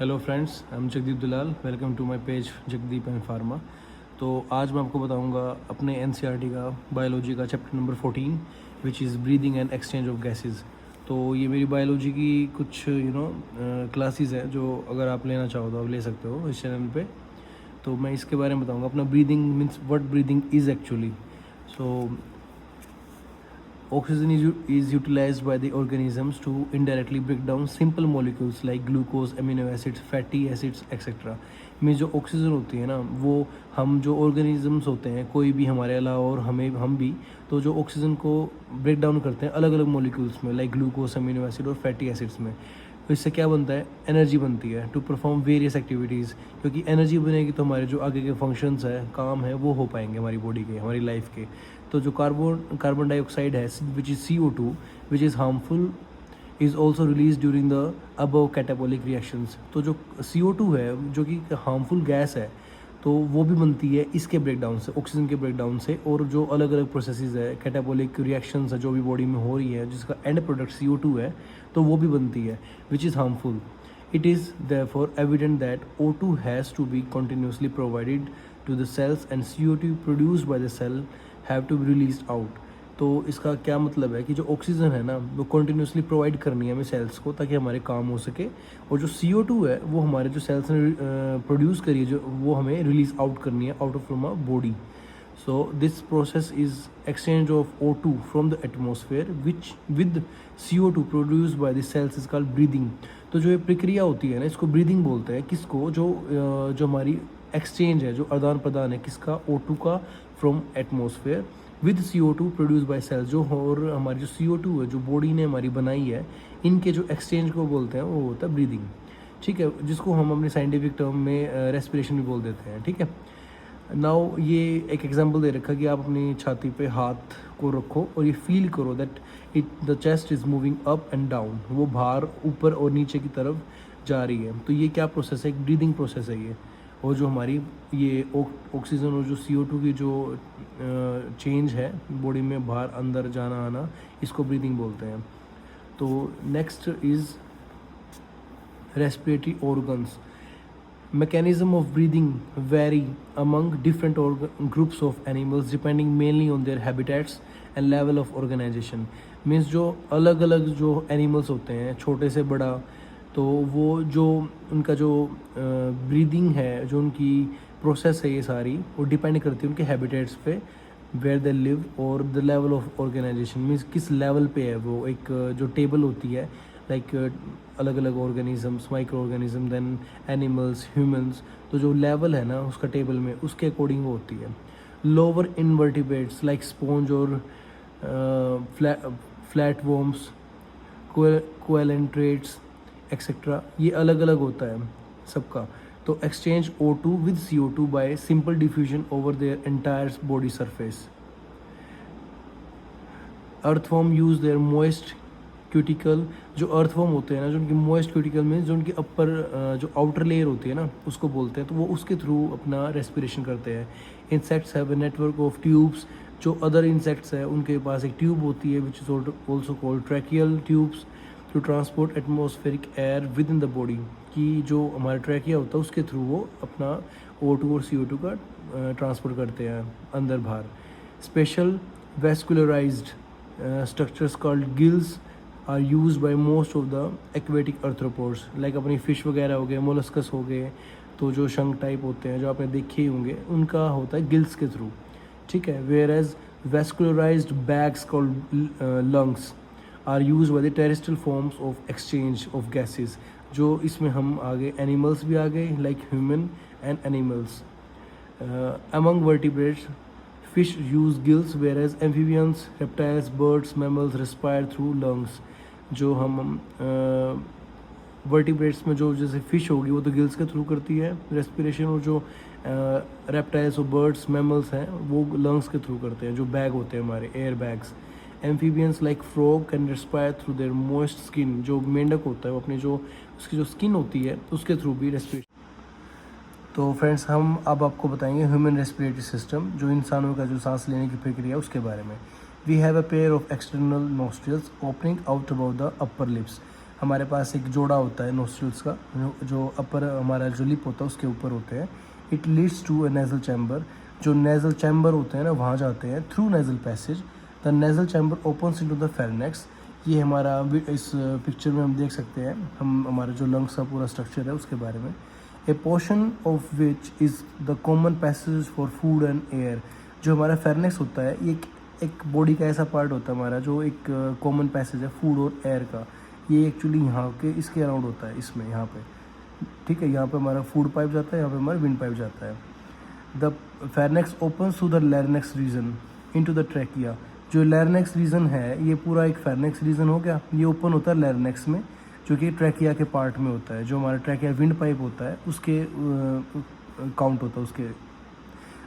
Hello friends, I am Jagdeep Dulal. Welcome to my page Jagdeep and pharma. तो आज मैं आपको बताऊंगा अपने एनसीईआरटी का बायोलॉजी का chapter number 14 which is breathing and exchange of gases. तो ये मेरी बायोलॉजी की कुछ क्लासेस हैं जो अगर आप लेना चाहो तो आप ले सकते हो इस चैनल पे। तो मैं इसके बारे में बताऊंगा। अपना breathing means what breathing is actually. So oxygen is utilized by the organisms to indirectly break down simple molecules like glucose, amino acids, fatty acids, etc. में जो ऑक्सीजन होती है ना, वो हम जो ऑर्गेनिजम्स होते हैं कोई भी हमारे अलावा और हम भी तो जो ऑक्सीजन को ब्रेक डाउन करते हैं अलग अलग मॉलिक्यूल्स में लाइक ग्लूकोज, अमीनो एसिड और फैटी एसिड्स में। तो इससे क्या बनता है, एनर्जी बनती है टू परफॉर्म वेरियस एक्टिविटीज़। क्योंकि एनर्जी बनेगी तो हमारे जो आगे के फंक्शंस है, काम है, वो हो पाएंगे हमारी बॉडी के, हमारी लाइफ के। तो जो कार्बन डाइऑक्साइड है which is CO2 which is harmful is also release during the above catabolic reactions. तो जो CO2 है जो कि हार्मफुल गैस है, तो वो भी बनती है इसके ब्रेकडाउन से, ऑक्सीजन के ब्रेकडाउन से। और जो अलग अलग प्रोसेसेस है, कैटाबॉलिक रिएक्शंस है जो भी बॉडी में हो रही है, जिसका एंड प्रोडक्ट CO2 है, तो वो भी बनती है which is harmful. It is therefore evident that O2 has to be continuously provided to the cells and CO2 produced by the cell have to be released out। तो इसका क्या मतलब है कि जो ऑक्सीजन है ना, वो कंटिन्यूसली प्रोवाइड करनी है हमें सेल्स को ताकि हमारे काम हो सके। और जो CO2 है वो हमारे जो सेल्स ने प्रोड्यूस करी है, जो वो हमें रिलीज आउट करनी है out of from a body. So this process is exchange of O2 from the atmosphere which with CO2 produced by the cells is called breathing। तो जो ये प्रक्रिया होती है ना, इसको ब्रीदिंग बोलते हैं। किसको, जो हमारी एक्सचेंज है, जो आदान प्रदान है किसका, O2 का from atmosphere with CO2 produce by cells. जो और हमारी जो CO2 है जो बॉडी ने हमारी बनाई है, इनके जो एक्सचेंज को बोलते हैं वो होता है ब्रीदिंग। ठीक है, जिसको हम अपने साइंटिफिक टर्म में रेस्पिरेशन भी बोल देते हैं। ठीक है, नाउ ये एक एग्जांपल दे रखा कि आप अपनी छाती पे हाथ को रखो और ये फील करो that the chest is moving up and down. वो बाहर, ऊपर और नीचे की तरफ जा रही है। तो ये क्या प्रोसेस है, एक ब्रीदिंग प्रोसेस है ये। और जो हमारी ये ऑक्सीजन और जो CO2 की जो चेंज है बॉडी में, बाहर अंदर जाना आना, इसको ब्रीदिंग बोलते हैं। तो next is respiratory organs. Mechanism of breathing vary among different groups of animals depending mainly on their habitats and level of organization। Means जो अलग अलग जो एनिमल्स होते हैं, छोटे से बड़ा, तो वो जो उनका जो ब्रीदिंग है, जो उनकी प्रोसेस है, ये सारी वो डिपेंड करती है उनके हैबिटेट्स पे, वेयर दे लिव और the level of organisation. Means किस लेवल पे है वो। एक जो टेबल होती है लाइक अलग अलग organisms, micro organism, then animals, humans. तो जो लेवल है ना उसका टेबल में, उसके अकॉर्डिंग वो होती है। लोअर इनवर्टिब्रेट्स लाइक स्पॉन्ज और फ्लैट वॉर्म्स, कोएलेंट्रेट्स एक्सेट्रा, ये अलग अलग होता है सबका। तो exchange O2 with CO2 bye simple diffusion over their entire body surface. Earthworm use their moist cuticle. जो अर्थवॉर्म होते हैं ना, जो उनकी मोइस्ट क्यूटिकल में जो उनकी अपर जो आउटर लेयर होती है ना, उसको बोलते हैं। तो वो उसके थ्रू अपना रेस्पिरेशन करते हैं। Insects have a network of tubes. जो अदर इंसेक्ट्स है उनके पास एक ट्यूब होती है which is also called tracheal tubes to transport atmospheric air within the body. कि जो हमारा ट्रैकिया होता है उसके थ्रू वो अपना O2 और CO2 का ट्रांसपोर्ट करते हैं अंदर बाहर। Special vascularised structures called gills are use by most of the aquatic arthropods. Like अपनी फ़िश वगैरह हो गए, मोलस्कस हो गए, तो जो शंख टाइप होते हैं जो आपने देखे ही होंगे, उनका होता है गिल्स के थ्रू। ठीक है, where as vascularised bags called lungs are use by the terrestrial forms of exchange of gases. जो इसमें हम आगे एनिमल्स भी आ गए like human and animals. Among vertebrates fish use gills whereas amphibians, reptiles, birds, mammals respire through lungs। जो हम vertebrates में जो जैसे फ़िश होगी वो तो गिल्स के थ्रू करती है रेस्पिरेशन, और जो रेप्टाइल्स और बर्ड्स, मैमल्स हैं, वो लंग्स के थ्रू करते हैं, जो बैग होते हैं हमारे air bags. Amphibians like frog can respire through their moist skin. जो मेंढक होता है वो अपनी जो उसकी जो स्किन होती है उसके थ्रू भी रेस्पिरेशन। तो फ्रेंड्स, हम अब आपको बताएंगे ह्यूमन रेस्पिरेटरी सिस्टम, जो इंसानों का जो सांस लेने की प्रक्रिया है उसके बारे में। We have a pair of external nostrils opening out about the upper lips. हमारे पास एक जोड़ा होता है नोस्ट्रल्स का, जो अपर हमारा जो लिप होता है उसके ऊपर होते हैं। It leads to a nasal chamber, जो नेजल चैम्बर होते हैं ना वहाँ जाते हैं through nasal passage. The nasal chamber opens into the pharynx. ये हमारा इस पिक्चर में हम देख सकते हैं, हम हमारा जो लंग्स का पूरा स्ट्रक्चर है उसके बारे में। ए portion of which is the common passage for food and air. जो हमारा फेरिंक्स होता है ये एक बॉडी का ऐसा पार्ट होता है हमारा जो एक कॉमन पैसेज है फूड और एयर का। ये एक्चुअली यहाँ के इसके अराउंड होता है, इसमें यहाँ पे, ठीक है। यहाँ पे हमारा फूड पाइप जाता है, यहाँ पे हमारा विंड पाइप जाता है। The pharynx opens to the larynx region into the trachea. जो लैरिंक्स रीजन है ये पूरा एक फेरिंक्स रीजन हो गया, ये ओपन होता है लैरिंक्स में, जो कि ट्रैकिया के पार्ट में होता है। जो हमारा ट्रैकिया विंड पाइप होता है उसके काउंट होता है उसके।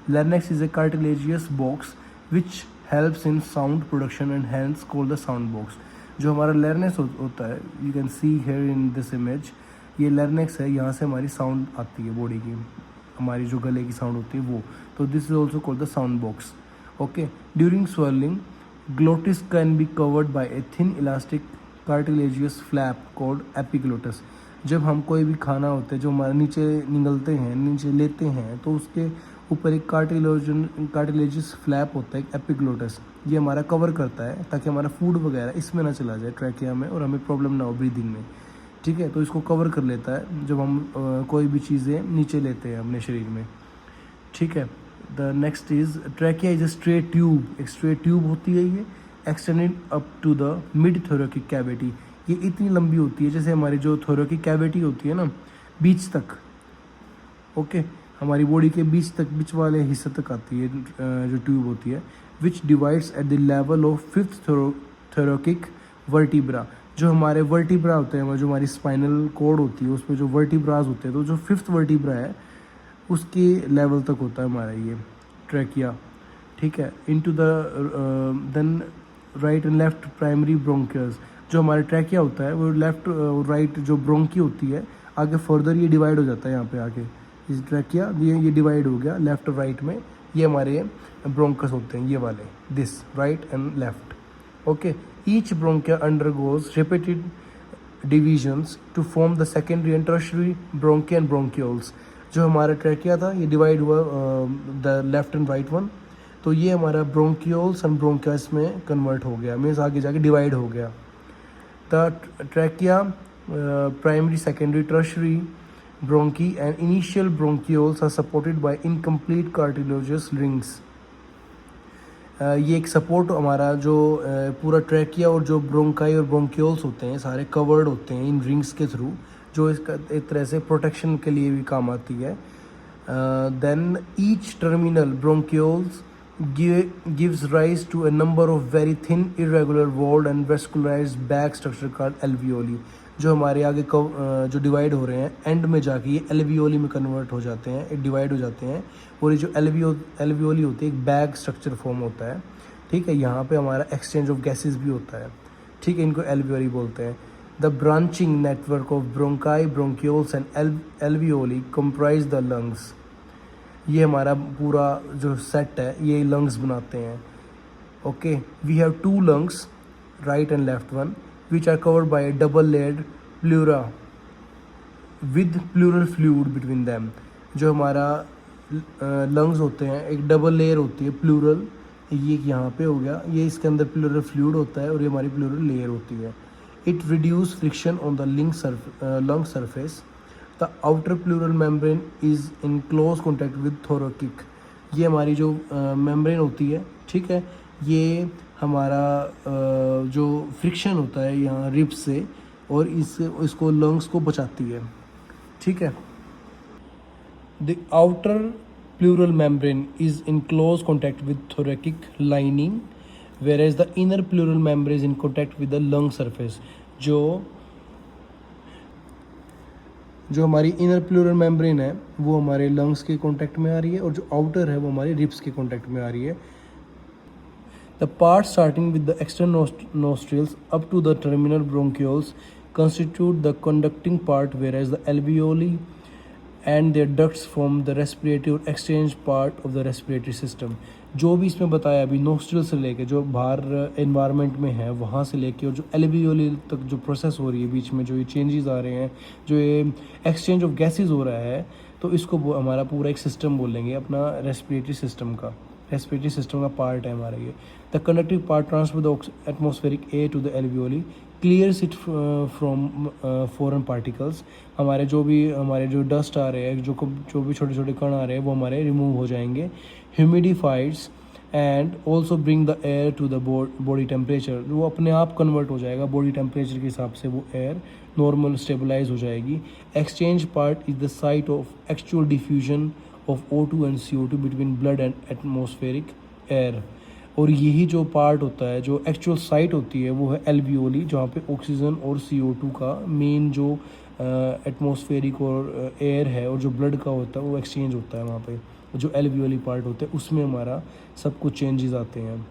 Larynx is a cartilaginous box which helps in sound production and hence called the sound box. जो हमारा लैरिंक्स होता है, you can see here in this image, ये लैरिंक्स है, यहाँ से हमारी साउंड आती है बॉडी की, हमारी जो गले की साउंड होती है वो। तो this is also called the sound box. Okay, during swelling glottis can be covered by a thin elastic cartilaginous flap called epiglottis. जब हम कोई भी खाना होता है जो हमारे नीचे निगलते हैं, नीचे लेते हैं, तो उसके ऊपर एक कार्टिलेजियस फ्लैप होता है, एक एपिग्लोटिस। ये हमारा कवर करता है ताकि हमारा फूड वगैरह इसमें ना चला जाए ट्रैकिया में और हमें प्रॉब्लम ना हो ब्रीदिंग में, ठीक है। तो इसको कवर कर लेता है जब हम कोई भी चीज़ें नीचे लेते हैं अपने शरीर में, ठीक है। The next is trachea is a straight tube. एक स्ट्रेट ट्यूब होती है ये, extended up to the mid thoracic cavity. ये इतनी लंबी होती है जैसे हमारी जो थोरैकिक कैविटी होती है ना, बीच तक, ओके, हमारी बॉडी के बीच तक, बीच वाले हिस्से तक आती है जो ट्यूब होती है। Which divides at the level of fifth thoracic vertebra. जो हमारे वर्टिब्रा होते हैं, जो हमारी स्पाइनल कॉर्ड होती है उसमें जो वर्टिब्राज होते हैं, तो जो फिफ्थ वर्टिब्रा है उसके लेवल तक होता है हमारा ये ट्रैकिया, ठीक है। Into the then right and left primary bronchials. जो हमारा ट्रैकिया होता है वो लेफ्ट और राइट जो ब्रोंकी होती है, आगे फर्दर ये डिवाइड हो जाता है, यहाँ पे आके इस ट्रैकिया ये डिवाइड हो गया लेफ्ट और राइट में। ये हमारे ब्रोंकस होते हैं, ये वाले, this right and left, okay. Each bronchia undergoes repeated divisions to form the secondary and tertiary bronchia and bronchioles. जो हमारा ट्रैकिया था ये डिवाइड हुआ the left and right one, तो ये हमारा ब्रोंक्यूल्स एंड ब्रोंकियास में कन्वर्ट हो गया, मीन्स आगे जाके डिवाइड हो गया। The trachea primary, secondary, tertiary bronchi and initial bronchioles are supported by incomplete cartilaginous rings। ये एक सपोर्ट हमारा जो पूरा ट्रैकिया और जो ब्रोंकाई और ब्रोंक्योल्स होते हैं सारे कवर्ड होते हैं इन रिंग्स के थ्रू, जो इसका एक तरह से प्रोटेक्शन के लिए भी काम आती है। Then each terminal bronchioles gives rise to a number of very thin irregular walled and vascularized bag structure called alveoli। जो हमारे आगे जो डिवाइड हो रहे हैं एंड में जाके ये एल्वियोली में कन्वर्ट हो जाते हैं, डिवाइड हो जाते हैं, और ये जो एल्वियोली होती है एक बैग स्ट्रक्चर फॉर्म होता है, ठीक है। यहाँ पे हमारा एक्सचेंज ऑफ गैसेस भी होता है, ठीक है, इनको एल्वियोली बोलते हैं। The branching network of bronchi, bronchioles and alveoli comprise the lungs. ये हमारा पूरा जो सेट है ये लंग्स बनाते हैं, okay. We have two lungs, right and left one, which are covered by a double layered pleura with pleural fluid between them। जो हमारा लंग्स होते हैं एक डबल लेयर होती है प्लूरल, ये यहाँ पे हो गया, ये इसके अंदर प्लूरल फ्लूइड होता है और ये हमारी प्लूरल लेयर होती है। It reduce friction on the lung surface. The outer pleural membrane is in close contact with thoracic. ये हमारी जो मेम्ब्रेन होती है, ठीक है, ये हमारा जो फ्रिक्शन होता है यहाँ रिब्स से, और इसको लंग्स को बचाती है, ठीक है। The outer pleural membrane is in close contact with thoracic lining, whereas the inner pleural membrane is in contact with the lung surface. जो हमारी इनर प्लूरल मेम्ब्रेन है वो हमारे लंग्स के कॉन्टैक्ट में आ रही है, और जो आउटर है वो हमारे रिब्स के कॉन्टैक्ट में आ रही है। The part starting with the external nostrils up to the terminal bronchioles constitute the conducting part, whereas the alveoli and their ducts from the respiratory और exchange part of the respiratory system. जो भी इसमें बताया अभी, nostril से लेके जो बाहर एनवायरनमेंट में है वहाँ से लेके और जो एल्वियोली तक जो प्रोसेस हो रही है, बीच में जो ये चेंजेस आ रहे हैं, जो ये एक्सचेंज ऑफ गैसेज हो रहा है, तो इसको हमारा पूरा एक सिस्टम बोलेंगे अपना रेस्पिरेटरी सिस्टम का। रेस्पिरेटरी सिस्टम का पार्ट है हमारा ये। The conductive part transfer the atmospheric air to the alveoli, clears it from foreign particles. हमारे जो डस्ट आ रहे हैं, जो भी छोटे छोटे कण आ रहे हैं, वो हमारे रिमूव हो जाएंगे। Humidifies and also bring the air to the body temperature, वो अपने आप कन्वर्ट हो जाएगा बॉडी टेम्परेचर के हिसाब से, वो एयर नॉर्मल स्टेबलाइज हो जाएगी। Exchange part is the site of actual diffusion of O2 and CO2 between blood and atmospheric air. और यही जो पार्ट होता है, जो एक्चुअल साइट होती है, वो है एल्वियोली, जहाँ पे ऑक्सीजन और CO2 का मेन जो एटमॉस्फेरिक और एयर है और जो ब्लड का होता है वो एक्सचेंज होता है वहाँ पे। जो एल्वियोली पार्ट होता है उसमें हमारा सब कुछ चेंजेस आते हैं।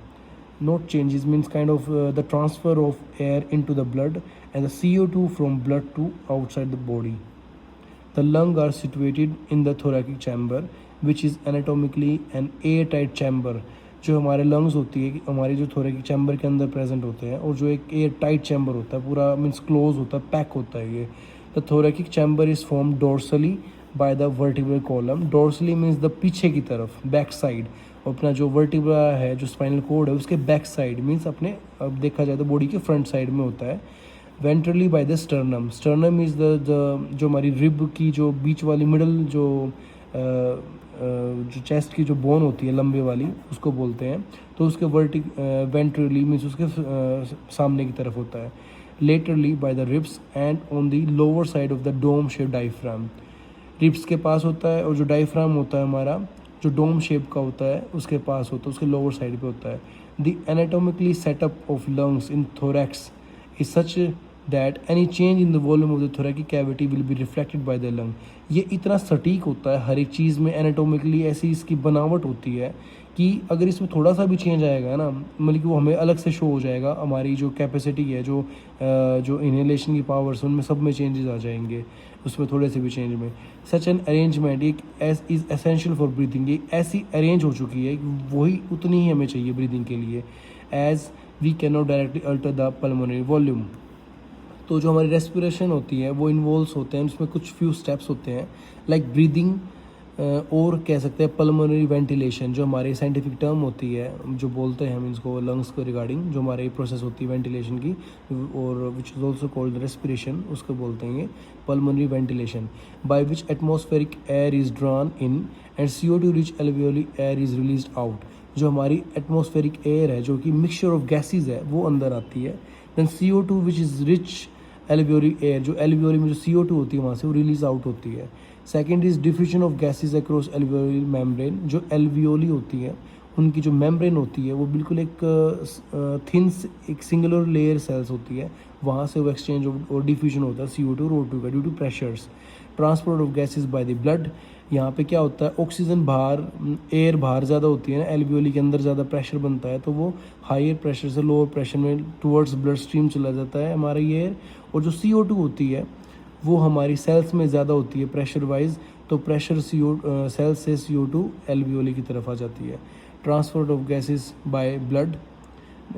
Not changes means kind of the transfer of air into the blood and the CO2 from blood to outside the body. The lungs are situated in the thoracic chamber, which is anatomically an airtight chamber। जो हमारे lungs होती है, हमारी जो thoracic chamber के अंदर present होते हैं, और जो एक एयर टाइट चैम्बर होता है, पूरा मीन्स क्लोज होता है, पैक होता है ये। The thoracic chamber is form dorsally by the vertebral column. Dorsally means the पीछे की तरफ, बैक साइड। अपना जो वर्टिब्रा है, जो स्पाइनल कोड है, उसके बैक साइड मीन्स अपने, अब देखा जाए तो बॉडी के फ्रंट साइड में होता है। Ventrally by the sternum. Sternum is the जो हमारी रिब की जो बीच वाली मिडल जो चेस्ट की जो बोन होती है लंबे वाली, उसको बोलते हैं। तो उसके वेंट्रली मीन्स उसके सामने की तरफ होता है। Laterally by the ribs and on the lower side of the dome shape diaphragm. Ribs के पास होता है, और जो डायफ्राम होता है हमारा, जो डोम शेप का होता है, उसके पास होता है, उसके लोअर साइड पे होता है। The anatomically setup of lungs in thorax is such that any change in the volume of the thoracic cavity will be reflected by the lung। ये इतना सटीक होता है हर एक चीज़ में, एनाटोमिकली ऐसी इसकी बनावट होती है कि अगर इसमें थोड़ा सा भी चेंज आएगा ना, मतलब कि वो हमें अलग से शो हो जाएगा। हमारी जो कैपेसिटी है, जो इनहेलेशन की पावर्स, उनमें सब में चेंजेस आ जाएंगे, उसमें थोड़े से भी चेंज में। सच एन अरेंजमेंट एक इज़ एसेंशियल फॉर ब्रीदिंग। ये ऐसी अरेंज हो चुकी है कि वही उतनी ही हमें चाहिए ब्रीदिंग के लिए। As we can not directly alter the pulmonary volume. तो जो हमारी रेस्पिरेशन होती है वो इन्वॉल्व्स होते हैं, उसमें कुछ फ्यू स्टेप्स होते हैं, लाइक ब्रीदिंग, और कह सकते हैं पल्मोनरी वेंटिलेशन, जो हमारी साइंटिफिक टर्म होती है, जो बोलते हैं हम इसको लंग्स को रिगार्डिंग, जो हमारी प्रोसेस होती है वेंटिलेशन की, और विच इज़ ऑल्सो कॉल्ड रेस्पिरेशन, उसको बोलते हैं pulmonary ventilation, by which atmospheric air is drawn in and CO2 rich alveoli air is release out. जो हमारी एटमॉस्फेरिक एयर है, जो कि मिक्सचर ऑफ गैसेज है, वो अंदर आती है। Then CO2 which is rich alveoli air, जो एल्वियोली में जो CO2 होती है वहाँ से वो रिलीज आउट होती है। Second is diffusion of gases across alveoli membrane. जो एल्वियोली होती है, उनकी जो मेम्ब्रेन होती है, वो बिल्कुल एक सिंगुलर लेयर सेल्स होती है, वहाँ से वो एक्सचेंज और डिफ्यूजन होता है CO2 और O2 का due to pressures. Transport of gases by the blood. यहाँ पे क्या होता है, ऑक्सीजन बाहर, एयर बाहर ज़्यादा होती है ना, एल्वियोली के अंदर ज़्यादा प्रेशर बनता है, तो वो हायर प्रेशर से लोअर प्रेशर में टुवर्ड्स ब्लड स्ट्रीम चला जाता है हमारा ये एयर। और जो CO2 होती है वो हमारी सेल्स में ज़्यादा होती है प्रेशर वाइज, तो प्रेशर सेल्स से CO2 एल्वियोली की तरफ आ जाती है। Transport of gases by blood.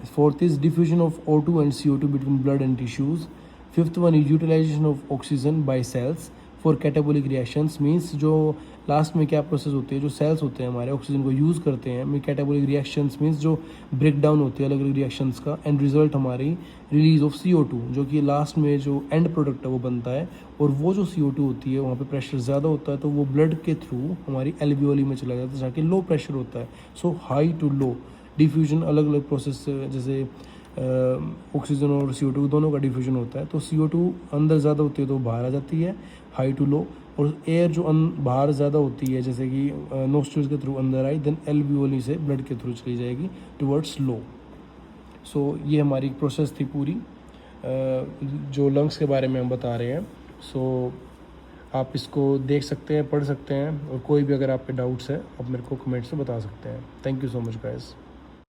Fourth is diffusion of O2 and CO2 between blood and tissues. Fifth one is utilization of oxygen by cells for catabolic reactions. Means जो last में क्या process होती है, जो सेल्स होते हैं हमारे oxygen को यूज़ करते हैं, कैटाबोलिक रिएक्शंस मीन्स जो ब्रेक डाउन होती है अलग अलग रिएक्शंस का, एंड रिजल्ट हमारी रिलीज ऑफ CO2, जो कि लास्ट में जो एंड प्रोडक्ट है वो बनता है। और वो जो CO2 होती है वहाँ पे प्रेशर ज़्यादा होता है, तो वो ब्लड के थ्रू हमारी एल्वियोली में चला जाता है, जाके लो प्रेशर होता है। सो हाई टू लो डिफ्यूजन, अलग अलग प्रोसेस, जैसे ऑक्सीजन और CO2 दोनों का डिफ्यूजन होता है। तो CO2 अंदर ज़्यादा होती है तो बाहर आ जाती है, हाई टू लो। और एयर जो बाहर ज़्यादा होती है, जैसे कि नोस्ट्रल्स के थ्रू अंदर आई, देन एल्वियोली से ब्लड के थ्रू चली जाएगी टुवर्ड्स लो। सो ये हमारी प्रोसेस थी पूरी, जो लंग्स के बारे में हम बता रहे हैं। सो आप इसको देख सकते हैं, पढ़ सकते हैं, और कोई भी अगर आप पे डाउट्स है आप मेरे को कमेंट से बता सकते हैं। Thank you so much guys.